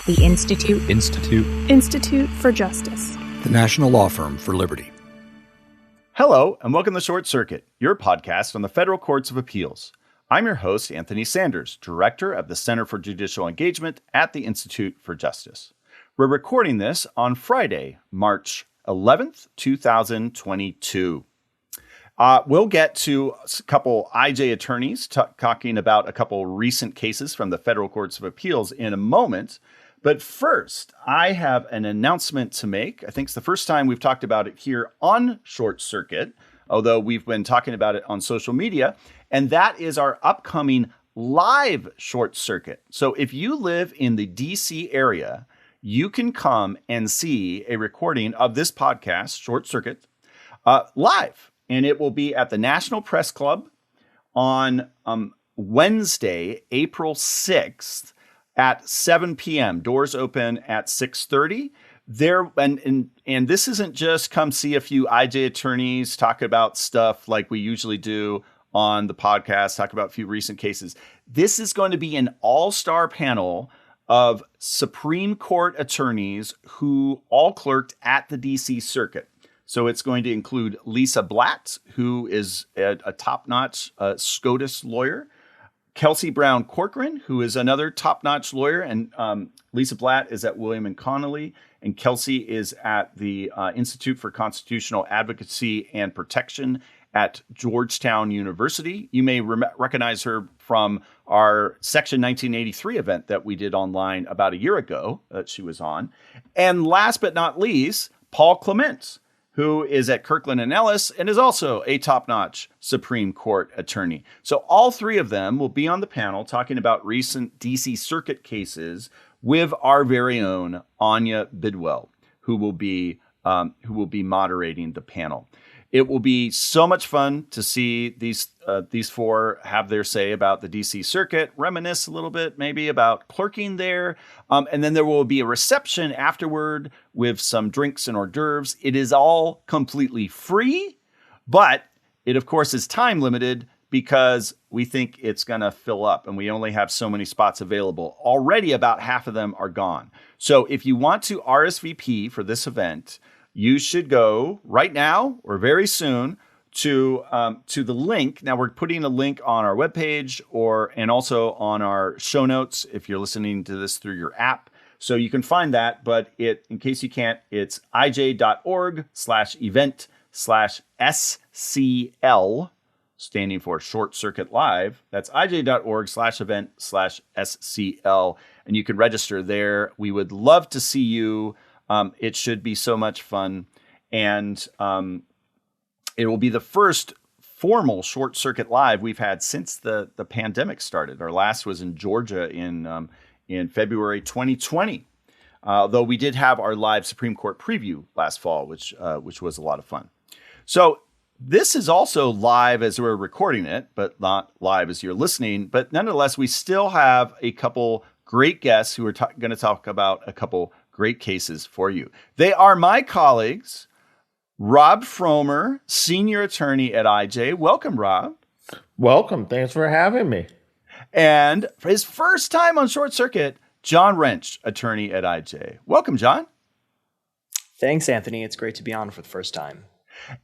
The Institute for Justice. The National Law Firm for Liberty. Hello, and welcome to Short Circuit, your podcast on the Federal Courts of Appeals. I'm your host, Anthony Sanders, Director of the Center for Judicial Engagement at the Institute for Justice. We're recording this on Friday, March 11th, 2022. We'll get to a couple IJ attorneys talking about a couple recent cases from the Federal Courts of Appeals in a moment. But first, I have an announcement to make. I think it's the first time we've talked about it here on Short Circuit, although we've been talking about it on social media. And that is our upcoming live Short Circuit. So if you live in the DC area, you can come and see a recording of this podcast, Short Circuit, live. And it will be at the National Press Club on Wednesday, April 6th at 7 p.m. Doors open at 6:30. And this isn't just come see a few IJ attorneys talk about stuff like we usually do on the podcast, talk about a few recent cases. This is going to be an all-star panel of Supreme Court attorneys who all clerked at the DC Circuit. So it's going to include Lisa Blatt, who is a top-notch SCOTUS lawyer, Kelsey Brown Corcoran, who is another top-notch lawyer, and Lisa Blatt is at William & Connolly, and Kelsey is at the Institute for Constitutional Advocacy and Protection at Georgetown University. You may recognize her from our Section 1983 event that we did online about a year ago that she was on. And last but not least, Paul Clement, who is at Kirkland & Ellis and is also a top-notch Supreme Court attorney. So all three of them will be on the panel talking about recent DC Circuit cases with our very own Anya Bidwell, who will be moderating the panel. It will be so much fun to see these four have their say about the DC Circuit, reminisce a little bit maybe about clerking there, and then there will be a reception afterward with some drinks and hors d'oeuvres. It is all completely free, but it, of course, is time limited because we think it's going to fill up, and we only have so many spots available. Already about half of them are gone. So if you want to RSVP for this event, you should go right now or very soon to the link. Now we're putting a link on our webpage and also on our show notes if you're listening to this through your app. So you can find that, but in case you can't, it's ij.org/event/SCL, standing for Short Circuit Live. That's ij.org/event/SCL, and you can register there. We would love to see you. It should be so much fun. And it will be the first formal Short Circuit Live we've had since the pandemic started. Our last was in Georgia in February 2020. Though we did have our live Supreme Court preview last fall, which was a lot of fun. So this is also live as we're recording it, but not live as you're listening. But nonetheless, we still have a couple great guests who are going to talk about a couple great cases for you. They are my colleagues, Rob Fromer, senior attorney at IJ. Welcome, Rob. Welcome. Thanks for having me. And for his first time on Short Circuit, John Wrench, attorney at IJ. Welcome, John. Thanks, Anthony. It's great to be on for the first time.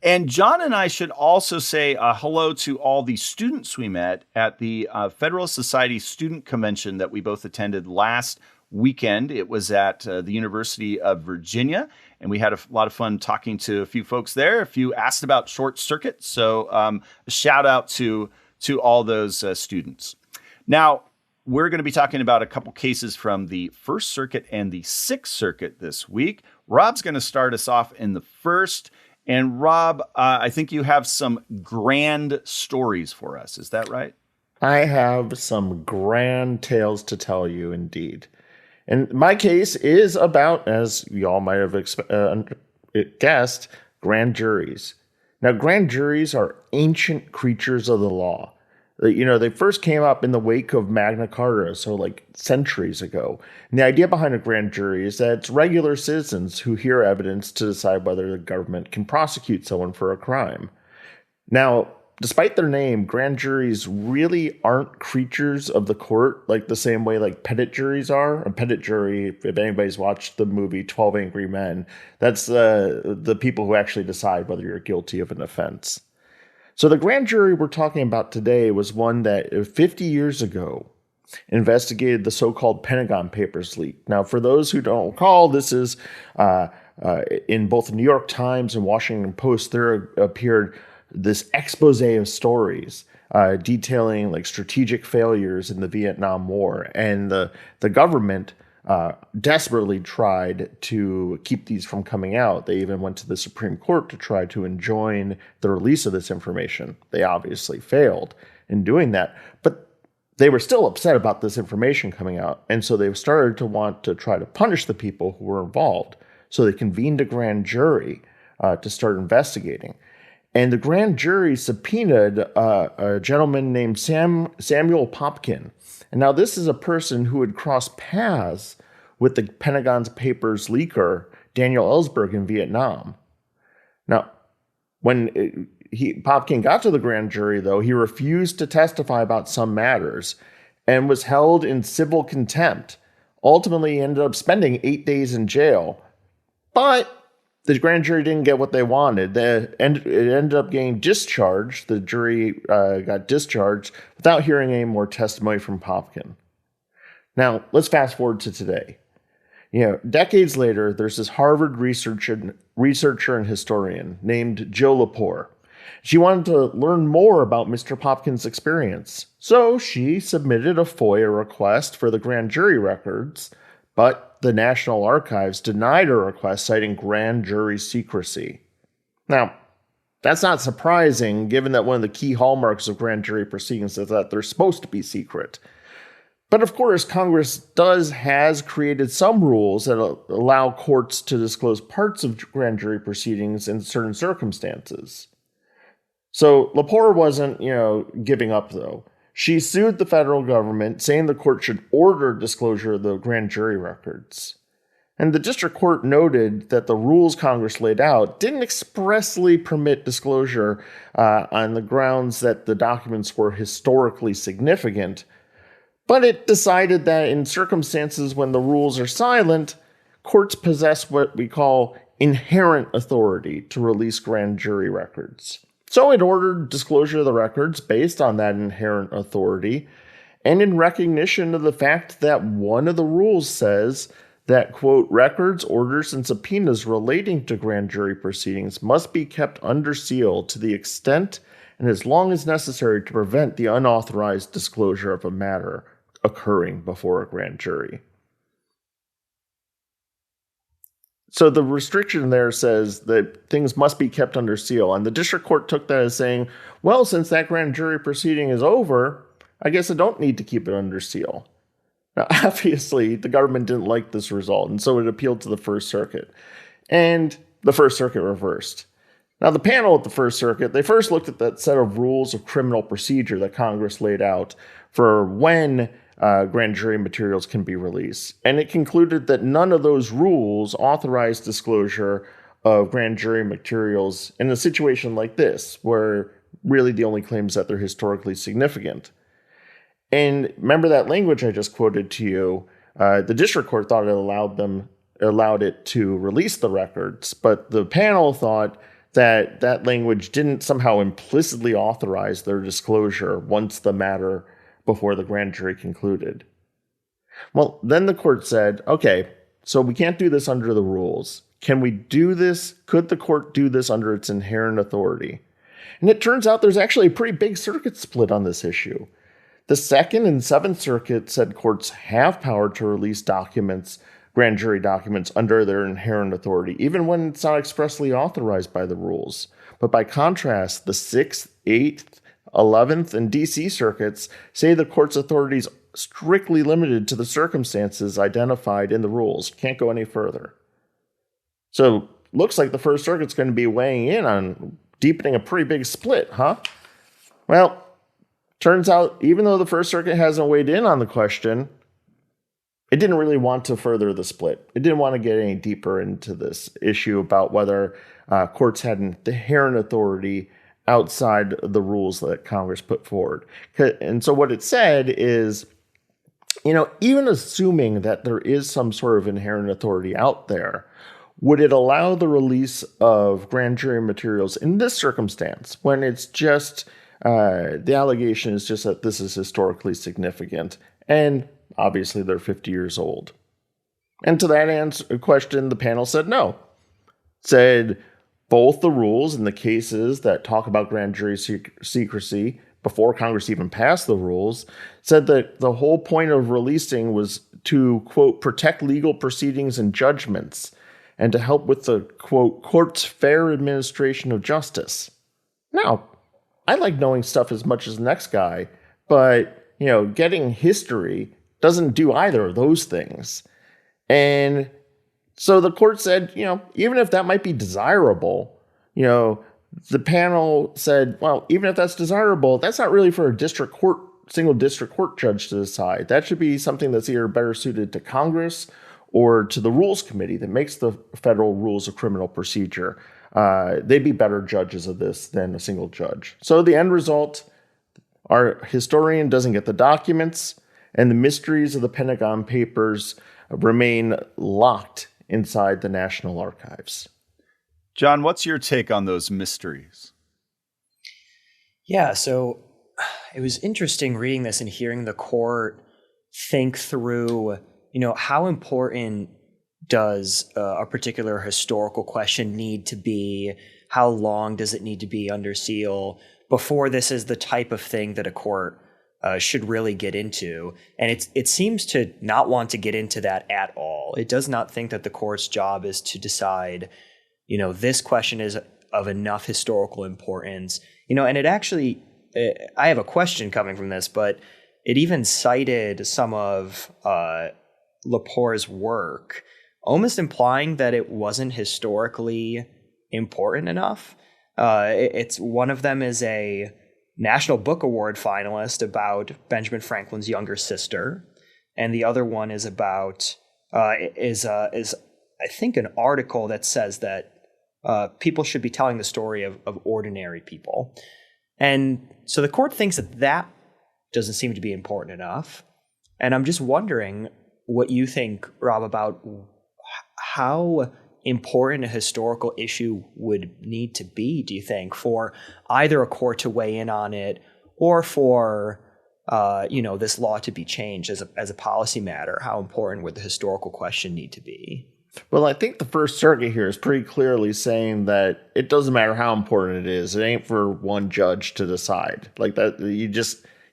And John and I should also say hello to all the students we met at the Federalist Society Student Convention that we both attended last weekend. It was at the University of Virginia, and we had a lot of fun talking to a few folks there. A few asked about Short Circuit, so a shout out to all those students. Now, we're going to be talking about a couple cases from the First Circuit and the Sixth Circuit this week. Rob's going to start us off in the first. And Rob, I think you have some grand stories for us. Is that right? I have some grand tales to tell you, indeed. And my case is about, as you all might have guessed, grand juries. Now, grand juries are ancient creatures of the law. They first came up in the wake of Magna Carta, so like centuries ago. And the idea behind a grand jury is that it's regular citizens who hear evidence to decide whether the government can prosecute someone for a crime. Now, despite their name, grand juries really aren't creatures of the court like the same way like petit juries are. A petit jury, if anybody's watched the movie 12 Angry Men, that's the people who actually decide whether you're guilty of an offense. So the grand jury we're talking about today was one that 50 years ago investigated the so-called Pentagon Papers leak. Now, for those who don't recall, this is in both the New York Times and Washington Post, there appeared this expose of stories detailing like strategic failures in the Vietnam War. And the government desperately tried to keep these from coming out. They even went to the Supreme Court to try to enjoin the release of this information. They obviously failed in doing that. But they were still upset about this information coming out. And so they started to want to try to punish the people who were involved. So they convened a grand jury to start investigating. And the grand jury subpoenaed a gentleman named Samuel Popkin. And now this is a person who had crossed paths with the Pentagon's Papers leaker, Daniel Ellsberg, in Vietnam. Now, when Popkin got to the grand jury, though, he refused to testify about some matters and was held in civil contempt. Ultimately, he ended up spending 8 days in jail. But the grand jury didn't get what they wanted. It ended up getting discharged. The jury got discharged without hearing any more testimony from Popkin. Now, let's fast forward to today. Decades later, there's this Harvard researcher and historian named Jill Lepore. She wanted to learn more about Mr. Popkin's experience. So she submitted a FOIA request for the grand jury records, but the National Archives denied her request, citing grand jury secrecy. Now, that's not surprising, given that one of the key hallmarks of grand jury proceedings is that they're supposed to be secret. But of course, Congress has created some rules that allow courts to disclose parts of grand jury proceedings in certain circumstances. So Lepore wasn't, giving up, though. She sued the federal government, saying the court should order disclosure of the grand jury records. And the district court noted that the rules Congress laid out didn't expressly permit disclosure on the grounds that the documents were historically significant, but it decided that in circumstances when the rules are silent, courts possess what we call inherent authority to release grand jury records. So it ordered disclosure of the records based on that inherent authority, and in recognition of the fact that one of the rules says that, quote, records, orders, and subpoenas relating to grand jury proceedings must be kept under seal to the extent and as long as necessary to prevent the unauthorized disclosure of a matter occurring before a grand jury. So the restriction there says that things must be kept under seal. And the district court took that as saying, well, since that grand jury proceeding is over, I guess I don't need to keep it under seal. Now, obviously, the government didn't like this result, and so it appealed to the First Circuit. And the First Circuit reversed. Now, the panel at the First Circuit, they first looked at that set of rules of criminal procedure that Congress laid out for when grand jury materials can be released. And it concluded that none of those rules authorize disclosure of grand jury materials in a situation like this, where really the only claim is that they're historically significant. And remember that language I just quoted to you, the district court thought it allowed it to release the records, but the panel thought that that language didn't somehow implicitly authorize their disclosure once the matter before the grand jury concluded. Well, then the court said, okay, so we can't do this under the rules. Can we do this? Could the court do this under its inherent authority? And it turns out there's actually a pretty big circuit split on this issue. The Second and Seventh Circuit said courts have power to release documents, grand jury documents, under their inherent authority, even when it's not expressly authorized by the rules. But by contrast, the Sixth, Eighth, 11th, and D.C. circuits say the court's authority is strictly limited to the circumstances identified in the rules. Can't go any further. So, looks like the First Circuit's going to be weighing in on deepening a pretty big split, huh? Well, turns out, even though the First Circuit hasn't weighed in on the question, it didn't really want to further the split. It didn't want to get any deeper into this issue about whether courts had an inherent authority outside the rules that Congress put forward. And so what it said is, even assuming that there is some sort of inherent authority out there, would it allow the release of grand jury materials in this circumstance when it's just the allegation is just that this is historically significant and obviously they're 50 years old? And to that question, the panel said no. Said both the rules and the cases that talk about grand jury secrecy before Congress even passed the rules said that the whole point of releasing was to, quote, protect legal proceedings and judgments and to help with the, quote, court's fair administration of justice. Now, I like knowing stuff as much as the next guy, but, getting history doesn't do either of those things. And so the court said, even if that might be desirable, the panel said, well, even if that's desirable, that's not really for a single district court judge to decide. That should be something that's either better suited to Congress or to the Rules Committee that makes the federal rules of criminal procedure. They'd be better judges of this than a single judge. So the end result, our historian doesn't get the documents, and the mysteries of the Pentagon Papers remain locked inside the National Archives. John, what's your take on those mysteries? Yeah, so it was interesting reading this and hearing the court think through, how important does a particular historical question need to be? How long does it need to be under seal before this is the type of thing that a court should really get into? And it seems to not want to get into that at all. It does not think that the court's job is to decide, this question is of enough historical importance. And it actually, I have a question coming from this, but it even cited some of Lepore's work, almost implying that it wasn't historically important enough. It's one of them is a National Book Award finalist about Benjamin Franklin's younger sister, and the other one is about is I think an article that says that people should be telling the story of ordinary people, and so the court thinks that doesn't seem to be important enough. And I'm just wondering what you think, Rob, about how important a historical issue would need to be, do you think, for either a court to weigh in on it or for, this law to be changed as a policy matter? How important would the historical question need to be? Well, I think the First Circuit here is pretty clearly saying that it doesn't matter how important it is. It ain't for one judge to decide. Like that,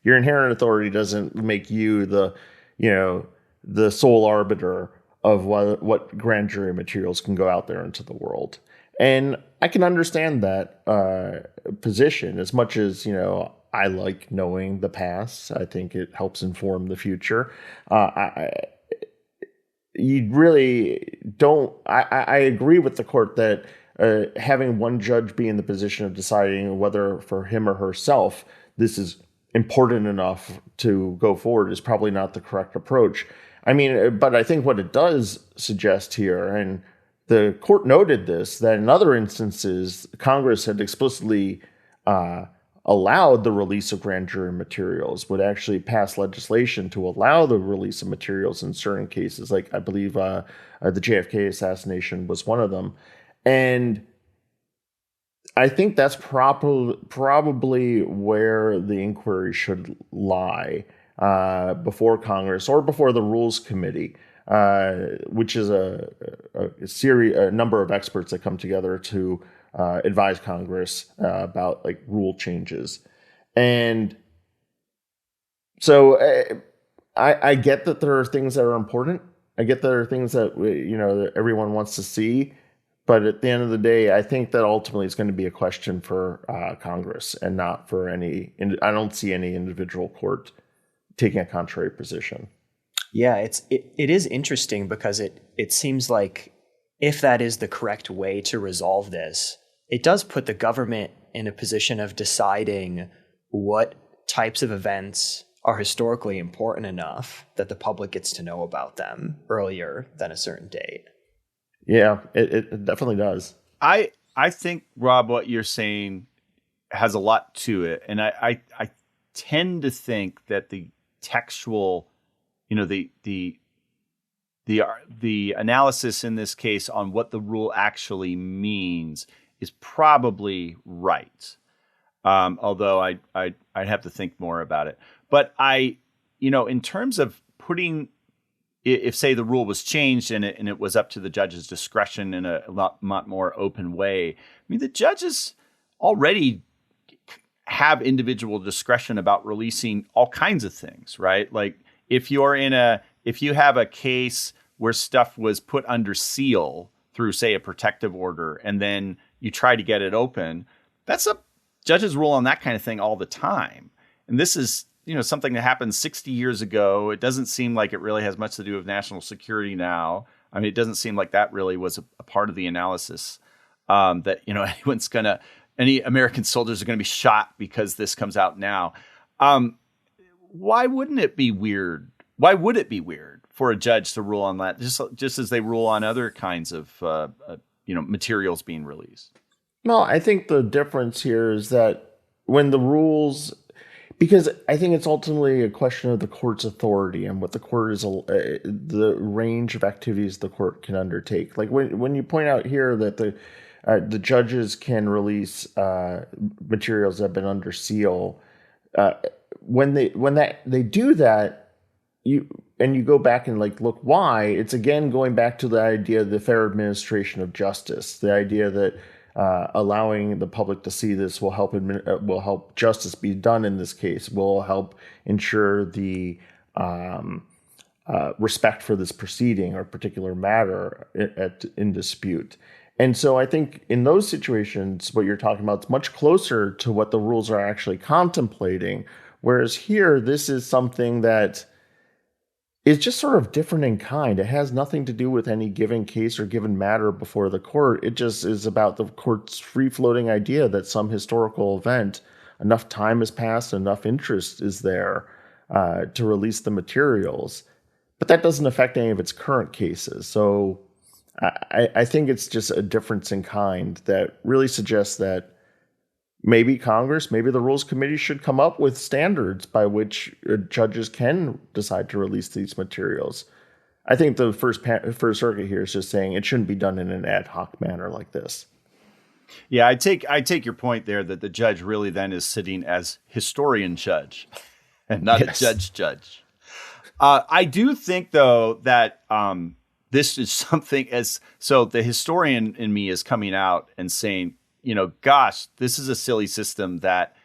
your inherent authority doesn't make you the sole arbiter of what grand jury materials can go out there into the world. And I can understand that position as much as, I like knowing the past. I think it helps inform the future. You really don't. I agree with the court that having one judge be in the position of deciding whether for him or herself this is important enough to go forward is probably not the correct approach. I mean, but I think what it does suggest here, and the court noted this, that in other instances, Congress had explicitly allowed the release of grand jury materials, would actually pass legislation to allow the release of materials in certain cases. Like I believe the JFK assassination was one of them. And I think that's probably where the inquiry should lie. Before Congress or before the Rules Committee, which is a number of experts that come together to advise Congress about rule changes. And so I get that there are things that are important. I get there are things that that everyone wants to see. But at the end of the day, I think that ultimately it's going to be a question for Congress and not for any. I don't see any individual court taking a contrary position. Yeah, it is interesting because it seems like if that is the correct way to resolve this, it does put the government in a position of deciding what types of events are historically important enough that the public gets to know about them earlier than a certain date. Yeah, it definitely does. I think, Rob, what you're saying has a lot to it. And I tend to think that the textual, the analysis in this case on what the rule actually means is probably right. Although I'd have to think more about it. But in terms of putting, if say the rule was changed and it was up to the judge's discretion in a lot more open way, I mean, the judges already have individual discretion about releasing all kinds of things, right? Like if you have a case where stuff was put under seal through, say, a protective order, and then you try to get it open, that's a judges rule on that kind of thing all the time. And this is, something that happened 60 years ago. It doesn't seem like it really has much to do with national security now. I mean, it doesn't seem like that really was a part of the analysis, that, any American soldiers are going to be shot because this comes out now. Why wouldn't it be weird? Why would it be weird for a judge to rule on that, just as they rule on other kinds of, materials being released? Well, I think the difference here is that when the rules, because I think it's ultimately a question of the court's authority and what the court is, the range of activities the court can undertake. Like when you point out here that the judges can release materials that have been under seal, when they do that, you go back and look why. It's again going back to the idea of the fair administration of justice, the idea that allowing the public to see this will help justice be done in this case, will help ensure the respect for this proceeding or particular matter in dispute. And so I think in those situations, what you're talking about is much closer to what the rules are actually contemplating. Whereas here, this is something that is just sort of different in kind. It has nothing to do with any given case or given matter before the court. It just is about the court's free-floating idea that some historical event, enough time has passed, enough interest is there to release the materials. But that doesn't affect any of its current cases. So I think it's just a difference in kind that really suggests that maybe Congress, maybe the Rules Committee should come up with standards by which judges can decide to release these materials. I think the First Circuit here is just saying it shouldn't be done in an ad hoc manner like this. Yeah, I take your point there that the judge really then is sitting as historian judge and not a judge. I do think, though, that this is something so the historian in me is coming out and saying, gosh, this is a silly system that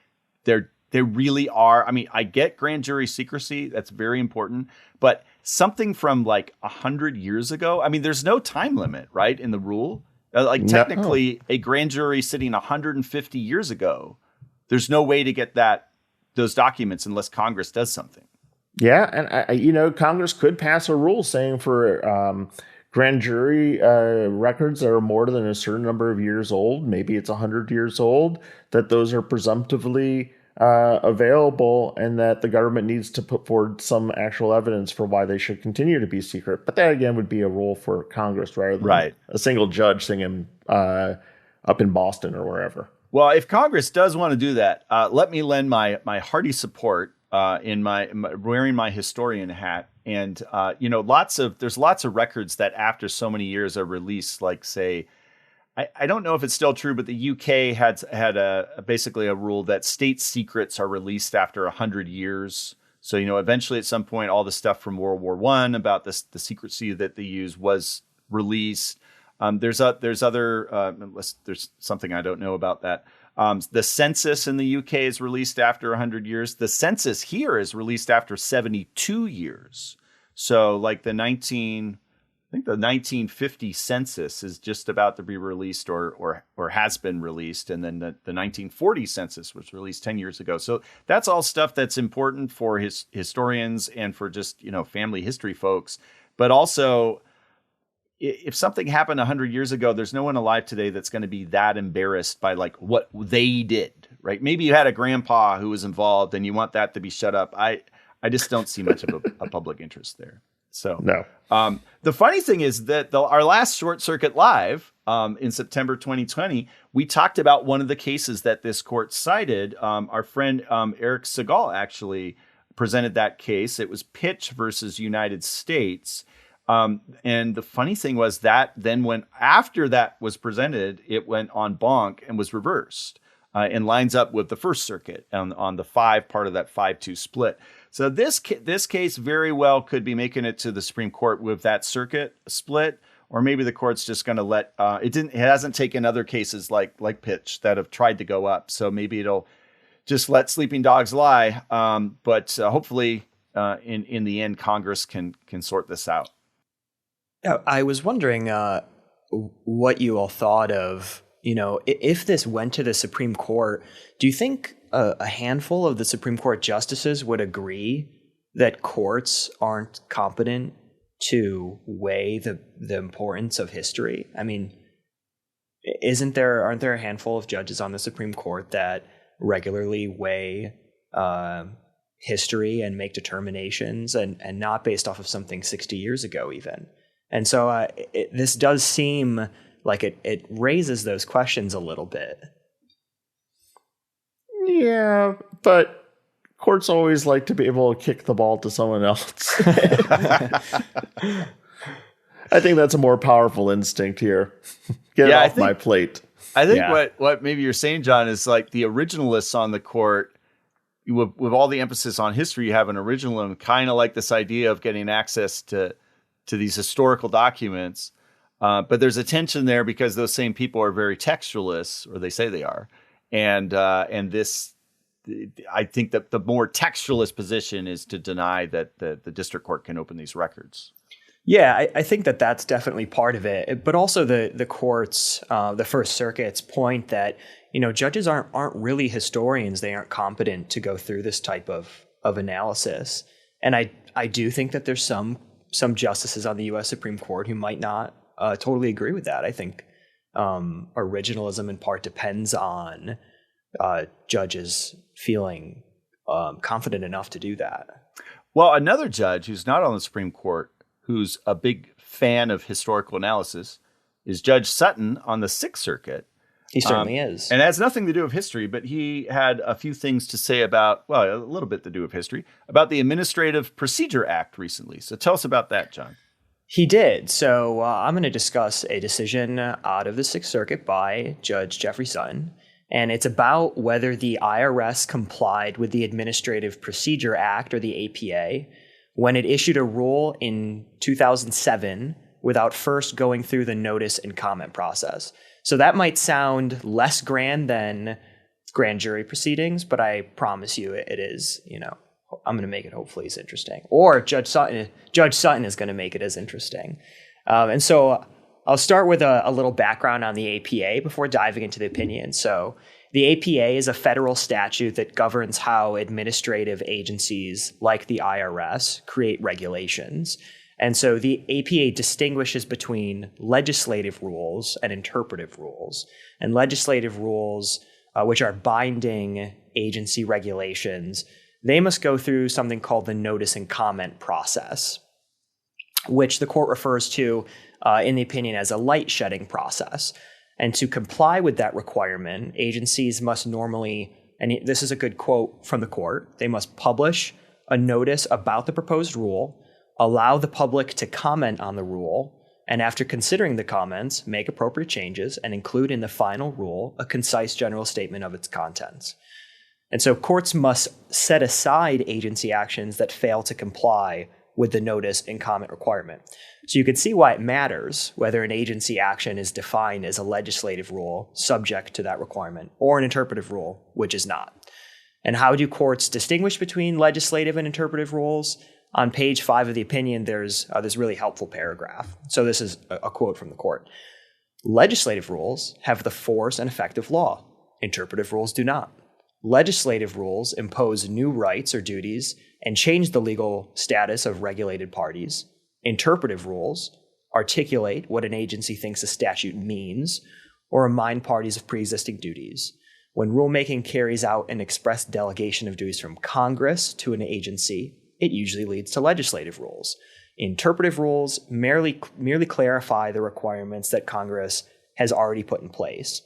they really are. I mean, I get grand jury secrecy. That's very important. But something from 100 years ago, I mean, there's no time limit, right, in the rule. Technically, a grand jury sitting 150 years ago, there's no way to get those documents unless Congress does something. Yeah, and Congress could pass a rule saying for grand jury records that are more than a certain number of years old, maybe it's 100 years old, that those are presumptively available and that the government needs to put forward some actual evidence for why they should continue to be secret. But that, again, would be a rule for Congress rather than a single judge singing up in Boston or wherever. Well, if Congress does want to do that, let me lend my hearty support in my wearing my historian hat. And, there's lots of records that after so many years are released, like, say, I don't know if it's still true, but the UK had basically a rule that state secrets are released after 100 years. So, eventually at some point, all the stuff from World War I about the secrecy that they use was released. There's something I don't know about that. The census in the UK is released after 100 years. The census here is released after 72 years. So the 1950 census is just about to be released or has been released. And then the 1940 census was released 10 years ago. So that's all stuff that's important for historians and for just, family history folks. But also, if something happened 100 years ago, there's no one alive today that's going to be that embarrassed by what they did, right? Maybe you had a grandpa who was involved and you want that to be shut up. I just don't see much of a public interest there. So No. The funny thing is that our last Short Circuit Live in September 2020, we talked about one of the cases that this court cited. Our friend Eric Segal actually presented that case. It was Pitch versus United States. And the funny thing was that then when after that was presented, it went en banc and was reversed and lines up with the First Circuit on the 5 part of that 5-2 split. So this case very well could be making it to the Supreme Court with that circuit split, or maybe the court's just going to let it hasn't taken other cases like Pitch that have tried to go up. So maybe it'll just let sleeping dogs lie. But hopefully in the end, Congress can sort this out. Yeah, I was wondering what you all thought of, if this went to the Supreme Court, do you think a handful of the Supreme Court justices would agree that courts aren't competent to weigh the importance of history? I mean, aren't there a handful of judges on the Supreme Court that regularly weigh history and make determinations and not based off of something 60 years ago even? And so this does seem like it raises those questions a little bit. Yeah, but courts always like to be able to kick the ball to someone else. I think that's a more powerful instinct here. Get it off my plate. I think what maybe you're saying, John, is like the originalists on the court, with all the emphasis on history, you have an original and kind of like this idea of getting access to these historical documents. But there's a tension there because those same people are very textualists, or they say they are. And this, I think that the more textualist position is to deny that the district court can open these records. Yeah, I think that that's definitely part of it. But also the courts, the First Circuit's point that, judges aren't really historians. They aren't competent to go through this type of analysis. And I do think that there's some justices on the U.S. Supreme Court who might not totally agree with that. I think originalism in part depends on judges feeling confident enough to do that. Well, another judge who's not on the Supreme Court, who's a big fan of historical analysis, is Judge Sutton on the Sixth Circuit. He certainly is. And it has nothing to do with history, but he had a few things to say about, a little bit to do with history, about the Administrative Procedure Act recently. So tell us about that, John. He did. So I'm going to discuss a decision out of the Sixth Circuit by Judge Jeffrey Sutton. And it's about whether the IRS complied with the Administrative Procedure Act, or the APA, when it issued a rule in 2007 without first going through the notice and comment process. So that might sound less grand than grand jury proceedings, but I promise you it is, I'm going to make it hopefully as interesting. Or Judge Sutton is going to make it as interesting. And so I'll start with a little background on the APA before diving into the opinion. So the APA is a federal statute that governs how administrative agencies like the IRS create regulations. And so the APA distinguishes between legislative rules and interpretive rules. And legislative rules, which are binding agency regulations, they must go through something called the notice and comment process, which the court refers to in the opinion as a light shedding process. And to comply with that requirement, agencies must normally, and this is a good quote from the court, they must publish a notice about the proposed rule, allow the public to comment on the rule, and after considering the comments, make appropriate changes and include in the final rule a concise general statement of its contents. And so courts must set aside agency actions that fail to comply with the notice and comment requirement. So you can see why it matters whether an agency action is defined as a legislative rule subject to that requirement or an interpretive rule, which is not. And how do courts distinguish between legislative and interpretive rules? On page 5 of the opinion, there's this really helpful paragraph. So this is a quote from the court. Legislative rules have the force and effect of law. Interpretive rules do not. Legislative rules impose new rights or duties and change the legal status of regulated parties. Interpretive rules articulate what an agency thinks a statute means or remind parties of pre-existing duties. When rulemaking carries out an express delegation of duties from Congress to an agency, it usually leads to legislative rules. Interpretive rules merely clarify the requirements that Congress has already put in place.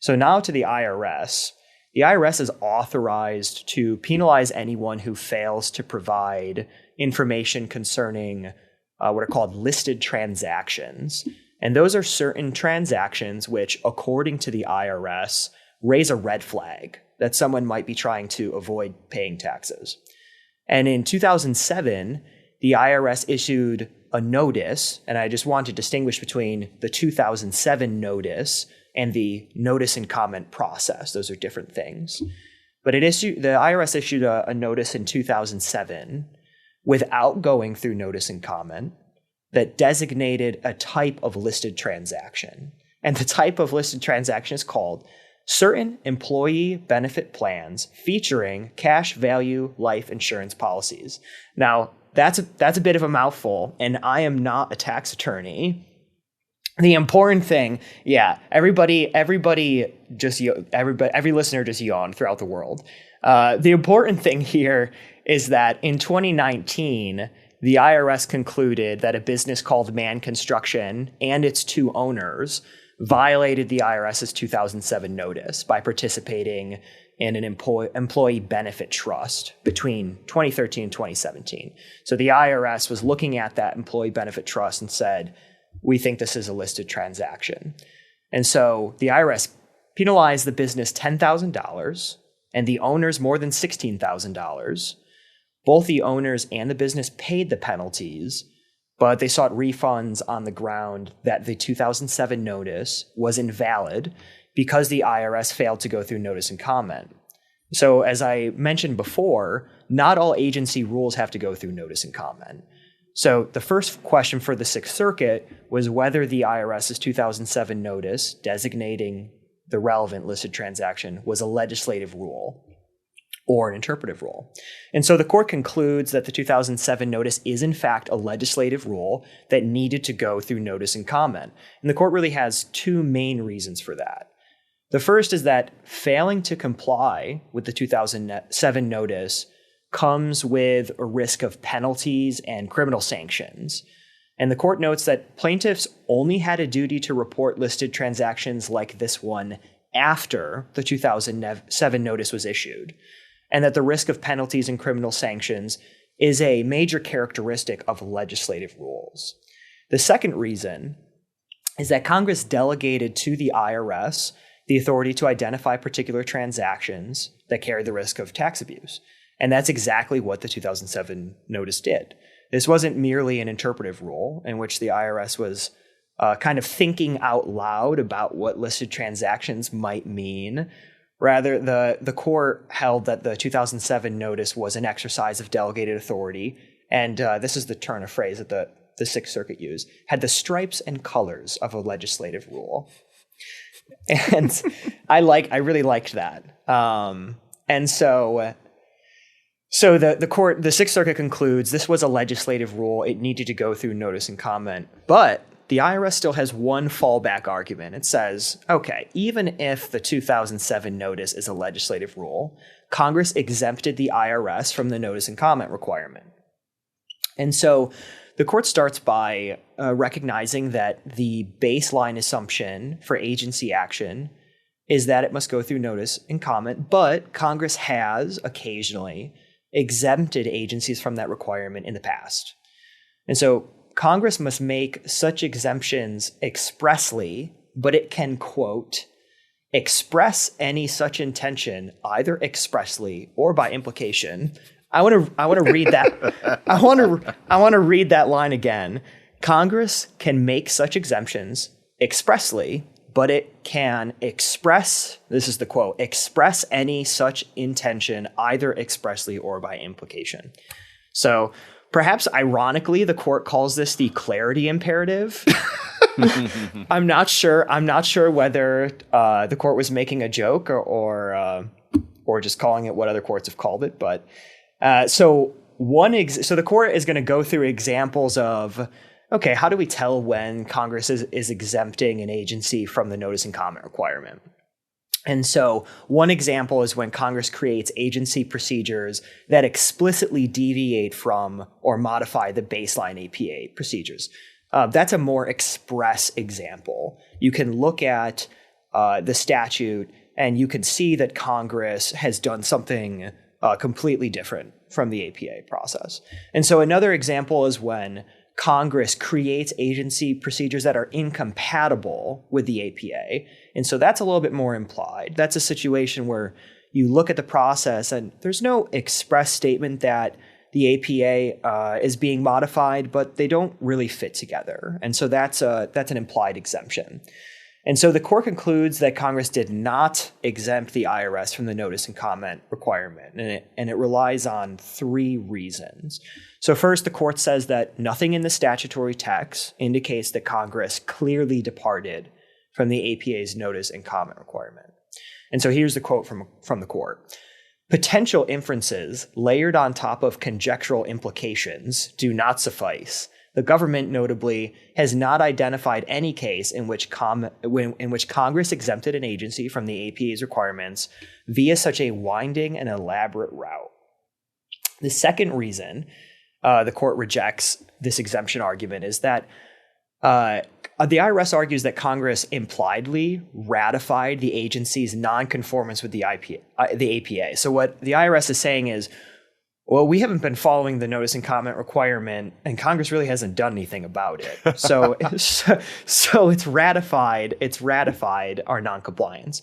So now to the IRS. The IRS is authorized to penalize anyone who fails to provide information concerning what are called listed transactions. And those are certain transactions which, according to the IRS, raise a red flag that someone might be trying to avoid paying taxes. And in 2007, the IRS issued a notice, and I just want to distinguish between the 2007 notice and the notice and comment process. Those are different things. But the IRS issued a notice in 2007 without going through notice and comment that designated a type of listed transaction. And the type of listed transaction is called certain employee benefit plans featuring cash value life insurance policies. Now, that's a bit of a mouthful, and I am not a tax attorney. The important thing, every listener just yawned throughout the world. The important thing here is that in 2019, the IRS concluded that a business called Man Construction and its two owners violated the IRS's 2007 notice by participating in an employee benefit trust between 2013 and 2017. So the IRS was looking at that employee benefit trust and said, we think this is a listed transaction. And so the IRS penalized the business $10,000 and the owners more than $16,000. Both the owners and the business paid the penalties, but they sought refunds on the ground that the 2007 notice was invalid because the IRS failed to go through notice and comment. So as I mentioned before, not all agency rules have to go through notice and comment. So the first question for the Sixth Circuit was whether the IRS's 2007 notice designating the relevant listed transaction was a legislative rule or an interpretive rule. And so the court concludes that the 2007 notice is in fact a legislative rule that needed to go through notice and comment. And the court really has two main reasons for that. The first is that failing to comply with the 2007 notice comes with a risk of penalties and criminal sanctions. And the court notes that plaintiffs only had a duty to report listed transactions like this one after the 2007 notice was issued, and that the risk of penalties and criminal sanctions is a major characteristic of legislative rules. The second reason is that Congress delegated to the IRS the authority to identify particular transactions that carry the risk of tax abuse. And that's exactly what the 2007 notice did. This wasn't merely an interpretive rule in which the IRS was kind of thinking out loud about what listed transactions might mean. Rather, the court held that the 2007 notice was an exercise of delegated authority, and this is the turn of phrase that the Sixth Circuit used, had the stripes and colors of a legislative rule. And I really liked that. And so the Sixth Circuit concludes this was a legislative rule. It needed to go through notice and comment. But the IRS still has one fallback argument. It says, okay, even if the 2007 notice is a legislative rule, Congress exempted the IRS from the notice and comment requirement. And so the court starts by recognizing that the baseline assumption for agency action is that it must go through notice and comment, but Congress has occasionally exempted agencies from that requirement in the past. And so Congress must make such exemptions expressly, but it can, quote, express any such intention either expressly or by implication. I want to read that. I want to read that line again. Congress can make such exemptions expressly, but it can express, this is the quote, express any such intention either expressly or by implication. So perhaps ironically, the court calls this the clarity imperative. I'm not sure whether the court was making a joke or just calling it what other courts have called it. But so the court is going to go through examples of, okay, how do we tell when Congress is exempting an agency from the notice and comment requirement? And so one example is when Congress creates agency procedures that explicitly deviate from or modify the baseline APA procedures. That's a more express example. You can look at the statute and you can see that Congress has done something completely different from the APA process. And so another example is when Congress creates agency procedures that are incompatible with the APA. And so that's a little bit more implied. That's a situation where you look at the process and there's no express statement that the APA is being modified, but they don't really fit together. And so that's an implied exemption. And so the court concludes that Congress did not exempt the IRS from the notice and comment requirement, and it relies on 3 reasons. So first, the court says that nothing in the statutory text indicates that Congress clearly departed from the APA's notice and comment requirement. And so here's the quote from the court. Potential inferences layered on top of conjectural implications do not suffice. The government, notably, has not identified any case in which Congress exempted an agency from the APA's requirements via such a winding and elaborate route. The second reason the court rejects this exemption argument is that the IRS argues that Congress impliedly ratified the agency's nonconformance with the APA. So what the IRS is saying is, well, we haven't been following the notice and comment requirement, and Congress really hasn't done anything about it. So it's ratified our noncompliance.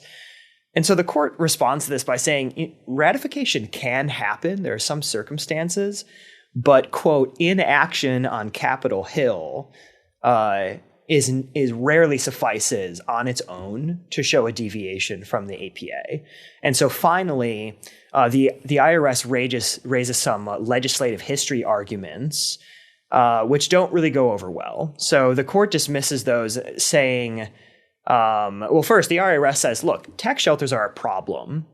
And so the court responds to this by saying ratification can happen. There are some circumstances, but, quote, inaction on Capitol Hill is rarely suffices on its own to show a deviation from the APA. And so finally, the IRS raises some legislative history arguments, which don't really go over well. So the court dismisses those, saying, well, first, the IRS says, look, tax shelters are a problem.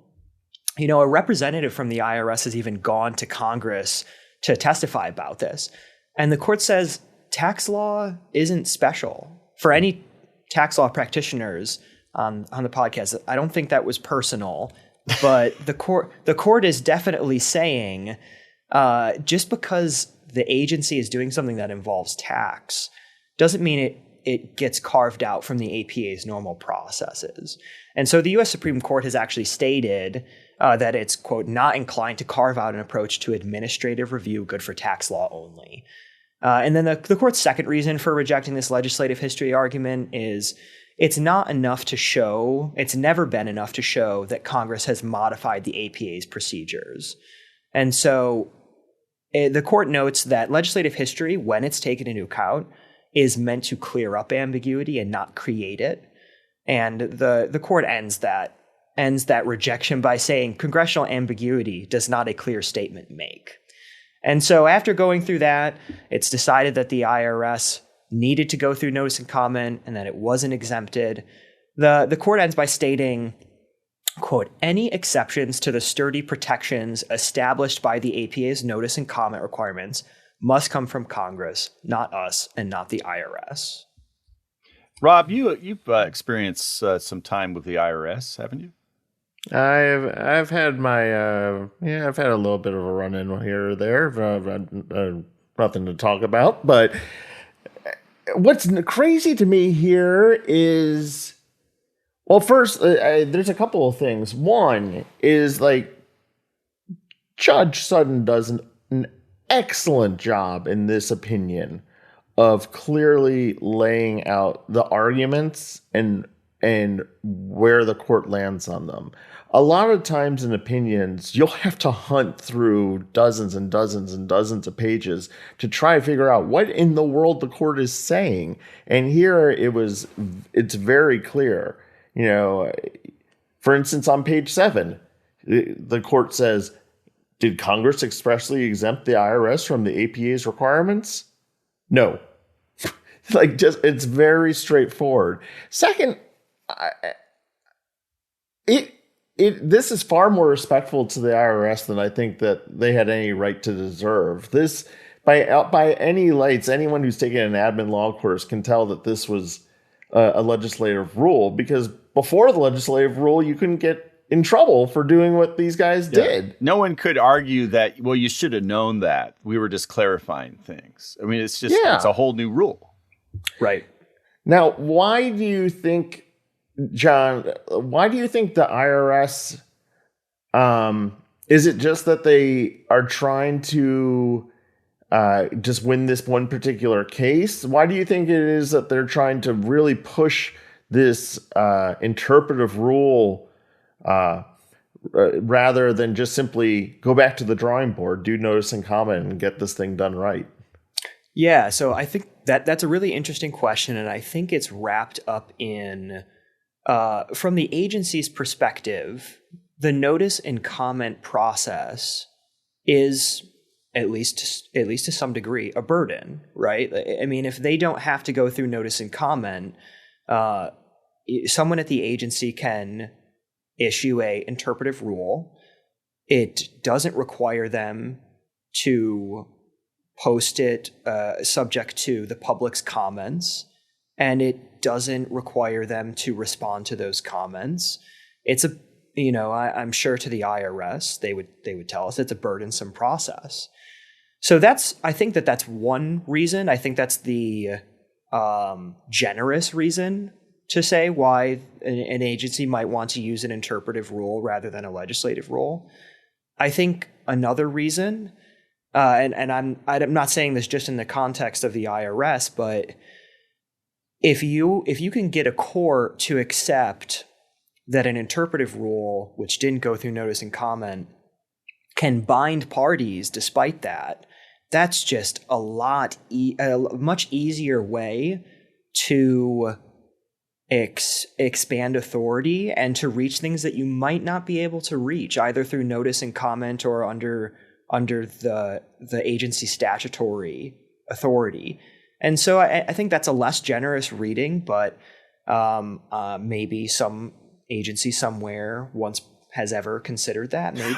You know, a representative from the IRS has even gone to Congress to testify about this. And the court says tax law isn't special. For any tax law practitioners on the podcast, I don't think that was personal, but the court is definitely saying just because the agency is doing something that involves tax doesn't mean it gets carved out from the APA's normal processes. And so the U.S. Supreme Court has actually stated that it's, quote, not inclined to carve out an approach to administrative review good for tax law only. And then the court's second reason for rejecting this legislative history argument is it's not enough to show, it's never been enough to show that Congress has modified the APA's procedures. And so the court notes that legislative history, when it's taken into account, is meant to clear up ambiguity and not create it. And the court ends that rejection by saying congressional ambiguity does not a clear statement make. And so after going through that, it's decided that the IRS needed to go through notice and comment and that it wasn't exempted. The court ends by stating, quote, any exceptions to the sturdy protections established by the APA's notice and comment requirements must come from Congress, not us, and not the IRS. Rob, you've experienced some time with the IRS, haven't you? I've had my I've had a little bit of a run-in here or there. Nothing to talk about, but what's crazy to me here is, well, first there's a couple of things. One is like Judge Sutton does an excellent job in this opinion of clearly laying out the arguments and where the court lands on them. A lot of times in opinions, you'll have to hunt through dozens and dozens and dozens of pages to try to figure out what in the world the court is saying. And here it's very clear. You know, for instance, on page 7, the court says, did Congress expressly exempt the IRS from the APA's requirements? No. It's very straightforward. Second, this is far more respectful to the IRS than I think that they had any right to deserve. This, by any lights, anyone who's taken an admin law course can tell that this was a legislative rule, because before the legislative rule, you couldn't get in trouble for doing what these guys did. No one could argue that, well, you should have known that. We were just clarifying things. I mean, it's just, it's a whole new rule. Right. Now, why do you think, John, why do you think the IRS, is it just that they are trying to just win this one particular case? Why do you think it is that they're trying to really push this interpretive rule rather than just simply go back to the drawing board, do notice and comment, and get this thing done right? Yeah, so I think that's a really interesting question, and I think it's wrapped up in, from the agency's perspective, the notice and comment process is, at least to some degree, a burden, right? I mean, if they don't have to go through notice and comment, someone at the agency can issue a interpretive rule. It doesn't require them to post it subject to the public's comments, and it doesn't require them to respond to those comments. It's I'm sure to the IRS, they would tell us it's a burdensome process. So I think that's one reason. I think that's the generous reason to say why an agency might want to use an interpretive rule rather than a legislative rule. I think another reason, and I'm not saying this just in the context of the IRS, but if you can get a court to accept that an interpretive rule, which didn't go through notice and comment, can bind parties despite that, that's just a much easier way to expand authority and to reach things that you might not be able to reach either through notice and comment or under the agency statutory authority. And so I think that's a less generous reading, but maybe some agency somewhere once has ever considered that, maybe.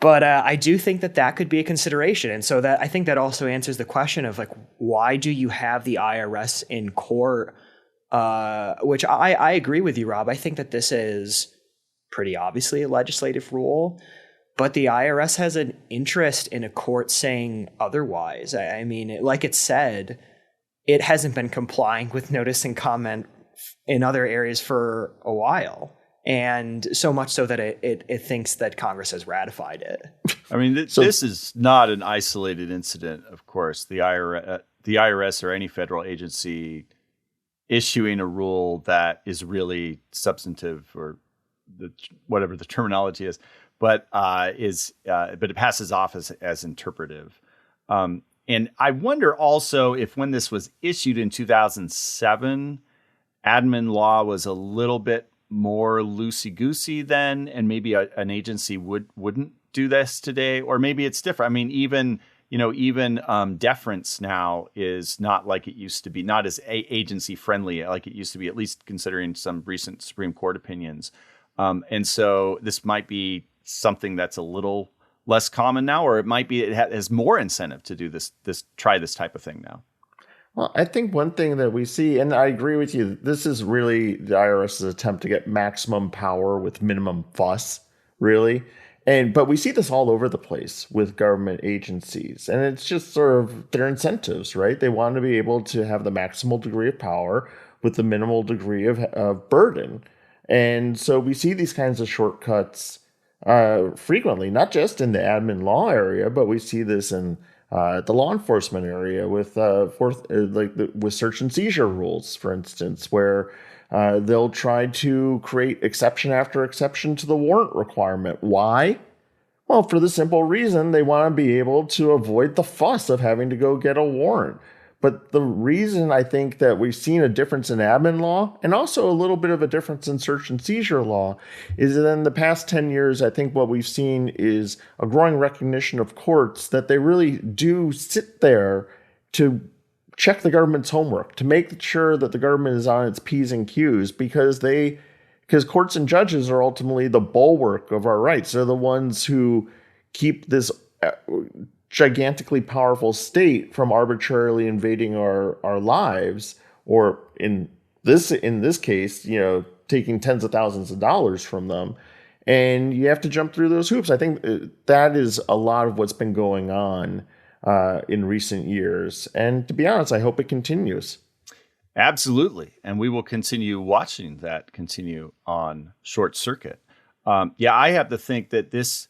But I do think that could be a consideration. And so that I think that also answers the question of, like, why do you have the IRS in court? Which I agree with you, Rob. I think that this is pretty obviously a legislative rule, but the IRS has an interest in a court saying otherwise. I mean, like it said, it hasn't been complying with notice and comment in other areas for a while. And so much so that it thinks that Congress has ratified it. I mean, this is not an isolated incident, of course. The IRS or any federal agency issuing a rule that is really substantive, or whatever the terminology is, but it passes off as interpretive. And I wonder also if when this was issued in 2007, admin law was a little bit more loosey-goosey then, and maybe an agency wouldn't do this today, or maybe it's different. I mean, even deference now is not like it used to be, not as agency friendly like it used to be, at least considering some recent Supreme Court opinions. And so this might be something that's a little less common now, or it might be it has more incentive to do try this type of thing now. Well, I think one thing that we see, and I agree with you, this is really the IRS's attempt to get maximum power with minimum fuss, really. But we see this all over the place with government agencies, and it's just sort of their incentives, right? They want to be able to have the maximal degree of power with the minimal degree of burden. And so we see these kinds of shortcuts frequently, not just in the admin law area, but we see this in the law enforcement area with with search and seizure rules, for instance, where they'll try to create exception after exception to the warrant requirement. Why? Well, for the simple reason they want to be able to avoid the fuss of having to go get a warrant. But the reason I think that we've seen a difference in admin law, and also a little bit of a difference in search and seizure law, is that in the past 10 years, I think what we've seen is a growing recognition of courts that they really do sit there to check the government's homework, to make sure that the government is on its P's and Q's, because courts and judges are ultimately the bulwark of our rights. They're the ones who keep this gigantically powerful state from arbitrarily invading our lives, or in this case, taking tens of thousands of dollars from them. And you have to jump through those hoops. I think that is a lot of what's been going on in recent years. And to be honest, I hope it continues. Absolutely. And we will continue watching that continue on Short Circuit. I have to think that this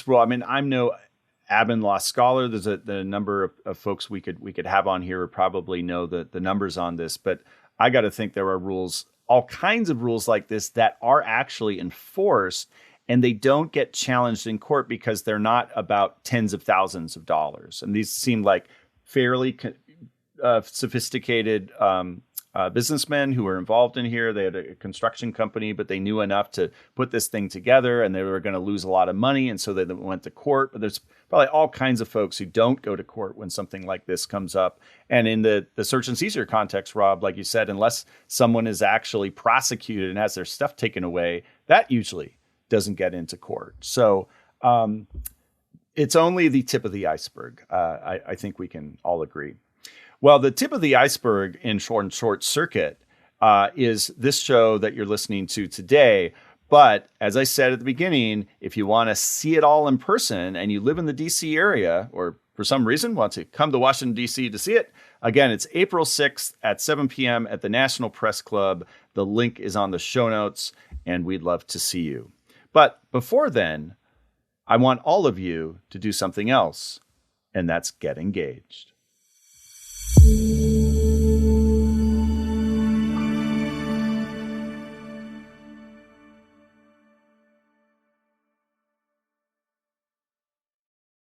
role, I'm no Aben Law scholar. There's the number of folks we could have on here who probably know the numbers on this, but I got to think there are rules, all kinds of rules like this that are actually enforced, and they don't get challenged in court because they're not about tens of thousands of dollars. And these seem like fairly sophisticated businessmen who were involved in here. They had a construction company, but they knew enough to put this thing together, and they were going to lose a lot of money, and so they went to court. But there's probably all kinds of folks who don't go to court when something like this comes up. And in the search and seizure context, Rob, like you said, unless someone is actually prosecuted and has their stuff taken away, that usually doesn't get into court. So it's only the tip of the iceberg. I think we can all agree. Well, the tip of the iceberg in Short Circuit is this show that you're listening to today. But as I said at the beginning, if you want to see it all in person and you live in the D.C. area, or for some reason want to come to Washington, D.C. to see it, again, it's April 6th at 7 p.m. at the National Press Club. The link is on the show notes, and we'd love to see you. But before then, I want all of you to do something else, and that's get engaged.